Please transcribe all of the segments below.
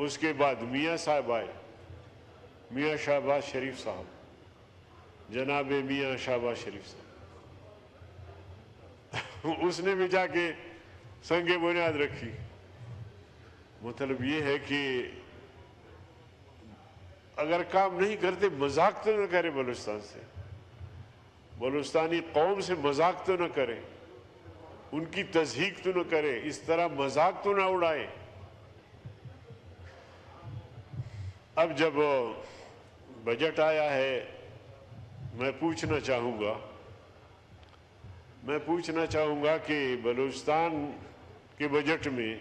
اس کے بعد میاں صاحب آئے، میاں شہباز شریف صاحب، جناب میاں شہباز شریف صاحب اس نے بھی جا کے سنگ بنیاد رکھی۔ مطلب یہ ہے کہ اگر کام نہیں کرتے مذاق تو نہ کرے بلوچستان سے، بلوچستانی قوم سے مذاق تو نہ کرے، ان کی تضحیق تو نہ کرے، اس طرح مذاق تو نہ اڑائے۔ اب جب بجٹ آیا ہے، میں پوچھنا چاہوں گا کہ بلوچستان کے بجٹ میں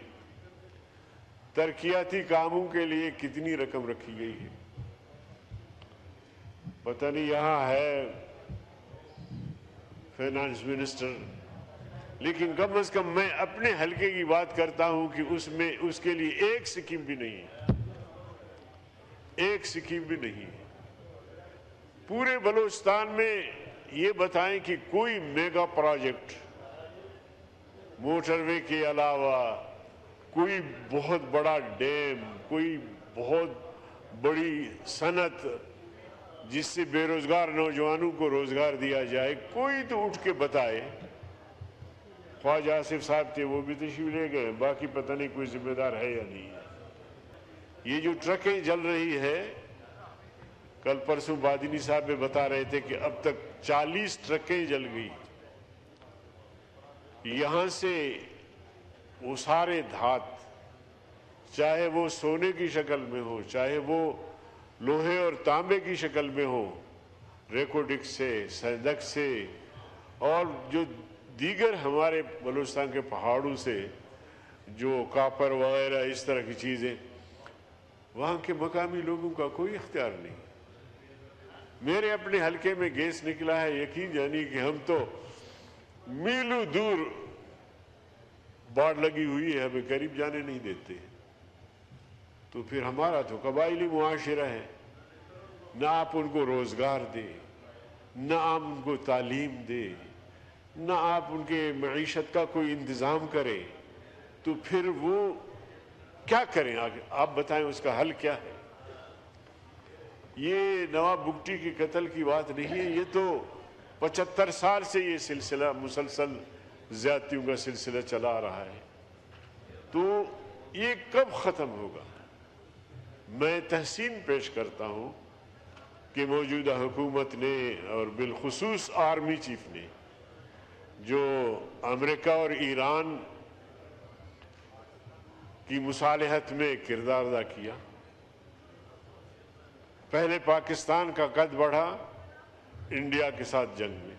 ترقیاتی کاموں کے لیے کتنی رقم رکھی گئی ہے؟ پتہ نہیں، یہاں ہے فائنانس منسٹر، لیکن کم از کم میں اپنے حلقے کی بات کرتا ہوں کہ اس کے لیے ایک سکیم بھی نہیں ہے، ایک سکیم بھی نہیں ہے۔ پورے بلوچستان میں یہ بتائیں کہ کوئی میگا پروجیکٹ موٹر وے کے علاوہ، کوئی بہت بڑا ڈیم، کوئی بہت بڑی صنعت جس سے بے روزگار نوجوانوں کو روزگار دیا جائے، کوئی تو اٹھ کے بتائے۔ خواجہ آصف صاحب تھے، وہ بھی تشریف لے گئے، باقی پتہ نہیں کوئی ذمہ دار ہے یا نہیں ہے۔ یہ جو ٹرکیں جل رہی ہے، کل پرسوں بادنی صاحب بھی بتا رہے تھے کہ اب تک 40 ٹرکیں جل گئی۔ یہاں سے وہ سارے دھات، چاہے وہ سونے کی شکل میں ہو، چاہے وہ لوہے اور تانبے کی شکل میں ہو، ریکوڈک سے، سندک سے، اور جو دیگر ہمارے بلوچستان کے پہاڑوں سے جو کاپر وغیرہ اس طرح کی چیزیں، وہاں کے مقامی لوگوں کا کوئی اختیار نہیں۔ میرے اپنے حلقے میں گیس نکلا ہے، یقین جانی کہ ہم تو میلوں دور باڑ لگی ہوئی ہے، ہمیں قریب جانے نہیں دیتے۔ تو پھر ہمارا تو قبائلی معاشرہ ہے، نہ آپ ان کو روزگار دے، نہ آپ ان کو تعلیم دے، نہ آپ ان کے معیشت کا کوئی انتظام کرے، تو پھر وہ کیا کریں آگے؟ آپ بتائیں اس کا حل کیا ہے؟ یہ نواب بگٹی کے قتل کی بات نہیں ہے، یہ تو 75 سال سے یہ سلسلہ مسلسل زیادتیوں کا سلسلہ چلا آ رہا ہے۔ تو یہ کب ختم ہوگا؟ میں تحسین پیش کرتا ہوں کہ موجودہ حکومت نے اور بالخصوص آرمی چیف نے جو امریکہ اور ایران کی مصالحت میں کردار ادا کیا۔ پہلے پاکستان کا قد بڑھا انڈیا کے ساتھ جنگ میں،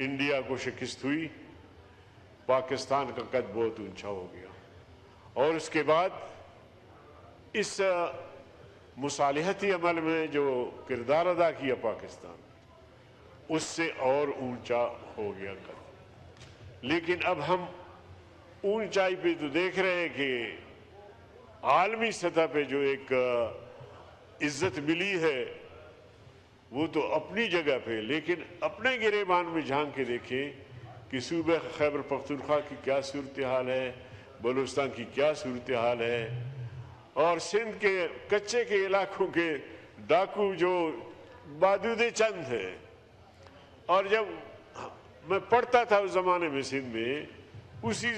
انڈیا کو شکست ہوئی، پاکستان کا قد بہت اونچا ہو گیا، اور اس کے بعد اس مصالحتی عمل میں جو کردار ادا کیا پاکستان، اس سے اور اونچا ہو گیا قد۔ لیکن اب ہم اونچائی پہ تو دیکھ رہے ہیں کہ عالمی سطح پہ جو ایک عزت ملی ہے وہ تو اپنی جگہ پہ، لیکن اپنے گریبان میں جھانک کے دیکھیں کہ صوبہ خیبر پختونخوا کی کیا صورتحال ہے، بلوچستان کی کیا صورتحال ہے، اور سندھ کے کچے کے علاقوں کے ڈاکو جو بادود چند ہے۔ اور جب میں پڑھتا تھا اس زمانے میں سندھ میں، اسی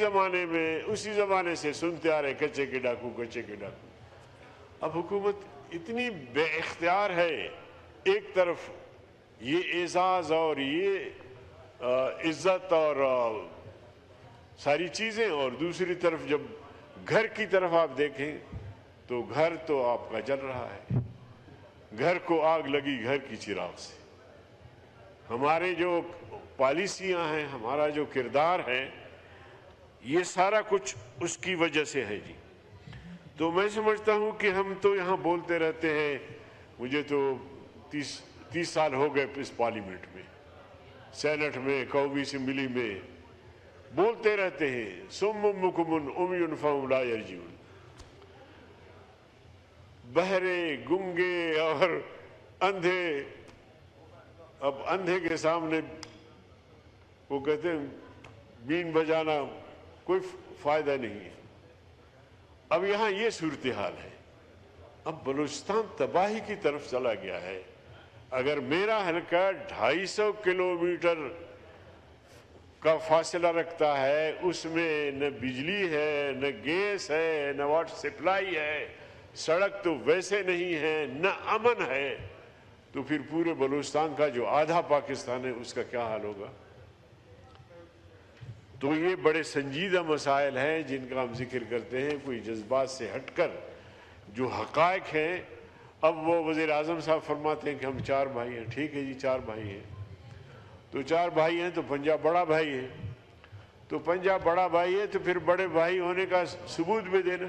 زمانے سے سنتے آ رہے کچے کے ڈاکو، کچے کے ڈاکو۔ اب حکومت اتنی بے اختیار ہے، ایک طرف یہ اعزاز اور یہ عزت اور ساری چیزیں، اور دوسری طرف جب گھر کی طرف آپ دیکھیں تو گھر تو آپ کا جل رہا ہے، گھر کو آگ لگی گھر کی چراغ سے۔ ہمارے جو پالیسیاں ہیں، ہمارا جو کردار ہے، یہ سارا کچھ اس کی وجہ سے ہے جی۔ تو میں سمجھتا ہوں کہ ہم تو یہاں بولتے رہتے ہیں، مجھے تو 30 سال ہو گئے اس پارلیمنٹ میں، سینٹ میں، قومی اسمبلی میں بولتے رہتے ہیں سم مکمن امی فہم لا یرجعون، بہرے، گنگے اور اندھے۔ اب اندھے کے سامنے وہ کہتے ہیں بین بجانا کوئی فائدہ نہیں ہے، اب یہاں یہ صورتحال ہے، اب بلوچستان تباہی کی طرف چلا گیا ہے۔ اگر میرا حلقہ 250 کلومیٹر کا فاصلہ رکھتا ہے، اس میں نہ بجلی ہے، نہ گیس ہے، نہ واٹر سپلائی ہے، سڑک تو ویسے نہیں ہے، نہ امن ہے، تو پھر پورے بلوچستان کا جو آدھا پاکستان ہے اس کا کیا حال ہوگا؟ تو یہ بڑے سنجیدہ مسائل ہیں جن کا ہم ذکر کرتے ہیں، کوئی جذبات سے ہٹ کر جو حقائق ہیں۔ اب وہ وزیر اعظم صاحب فرماتے ہیں کہ ہم 4 بھائی ہیں، ٹھیک ہے جی 4 بھائی ہیں، تو 4 بھائی ہیں تو پنجاب بڑا بھائی ہے، تو پنجاب بڑا بھائی ہے تو پھر بڑے بھائی ہونے کا ثبوت بھی دینا،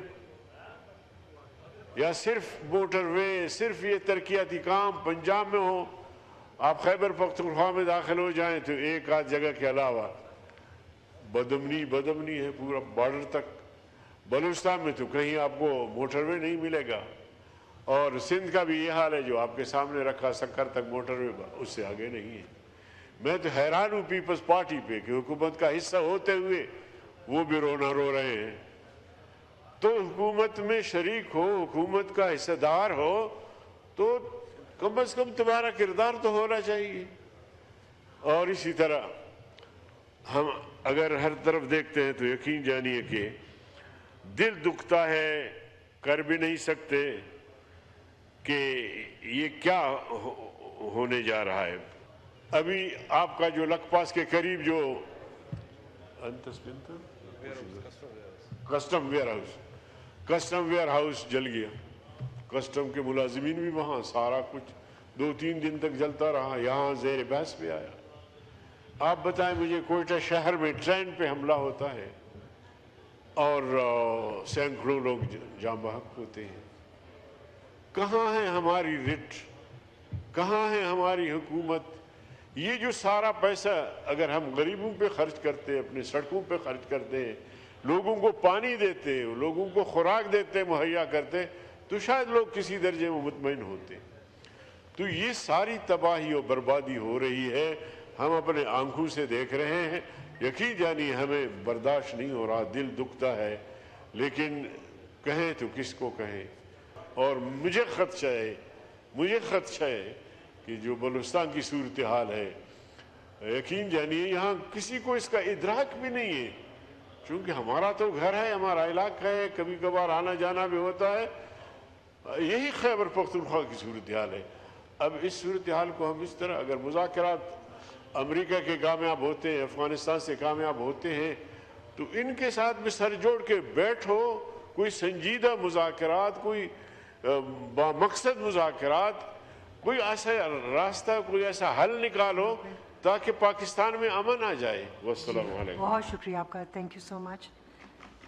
یا صرف موٹر وے، صرف یہ ترقیاتی کام پنجاب میں ہو، آپ خیبر پختونخوا میں داخل ہو جائیں تو ایک آدھ جگہ کے علاوہ بدمنی ہے پورا بارڈر تک۔ بلوچستان میں تو کہیں آپ کو موٹر وے نہیں ملے گا، اور سندھ کا بھی یہ حال ہے جو آپ کے سامنے رکھا، سکر تک موٹر وے اس سے آگے نہیں ہے۔ میں تو حیران ہوں پیپلز پارٹی پہ کہ حکومت کا حصہ ہوتے ہوئے وہ بھی رونا رو رہے ہیں۔ تو حکومت میں شریک ہو، حکومت کا حصہ دار ہو، تو کم از کم تمہارا کردار تو ہونا چاہیے۔ اور اسی طرح ہم اگر ہر طرف دیکھتے ہیں تو یقین جانیے کہ دل دکھتا ہے، کر بھی نہیں سکتے کہ یہ کیا ہونے جا رہا ہے۔ ابھی آپ کا جو لکپاس کے قریب جو کسٹم ویئر ہاؤس جل گیا، کسٹم کے ملازمین بھی وہاں، سارا کچھ 2-3 دن تک جلتا رہا، یہاں زیر بحث پہ آیا۔ آپ بتائیں مجھے کوئٹہ شہر میں ٹرین پہ حملہ ہوتا ہے اور سینکڑوں لوگ جاں بحق ہوتے ہیں، کہاں ہے ہماری رٹ، کہاں ہے ہماری حکومت؟ یہ جو سارا پیسہ اگر ہم غریبوں پہ خرچ کرتے، اپنے سڑکوں پہ خرچ کرتے، لوگوں کو پانی دیتے، لوگوں کو خوراک دیتے، مہیا کرتے، تو شاید لوگ کسی درجے میں مطمئن ہوتے۔ تو یہ ساری تباہی اور بربادی ہو رہی ہے، ہم اپنے آنکھوں سے دیکھ رہے ہیں، یقین جانیے ہمیں برداشت نہیں ہو رہا، دل دکھتا ہے، لیکن کہیں تو کس کو کہیں۔ اور مجھے خدشہ ہے کہ جو بلوچستان کی صورتحال ہے، یقین جانیے یہاں کسی کو اس کا ادراک بھی نہیں ہے، چونکہ ہمارا تو گھر ہے، ہمارا علاقہ ہے، کبھی کبھار آنا جانا بھی ہوتا ہے۔ یہی خیبر پختونخوا کی صورتحال ہے۔ اب اس صورتحال کو ہم اس طرح، اگر مذاکرات امریکہ کے کامیاب ہوتے ہیں، افغانستان سے کامیاب ہوتے ہیں، تو ان کے ساتھ بھی سر جوڑ کے بیٹھو، کوئی سنجیدہ مذاکرات، کوئی بامقصد مذاکرات، کوئی ایسا راستہ، کوئی ایسا حل نکالو تاکہ پاکستان میں امن آ جائے۔ والسلام علیکم۔ بہت شکریہ آپ کا، تھینک یو سو مچ۔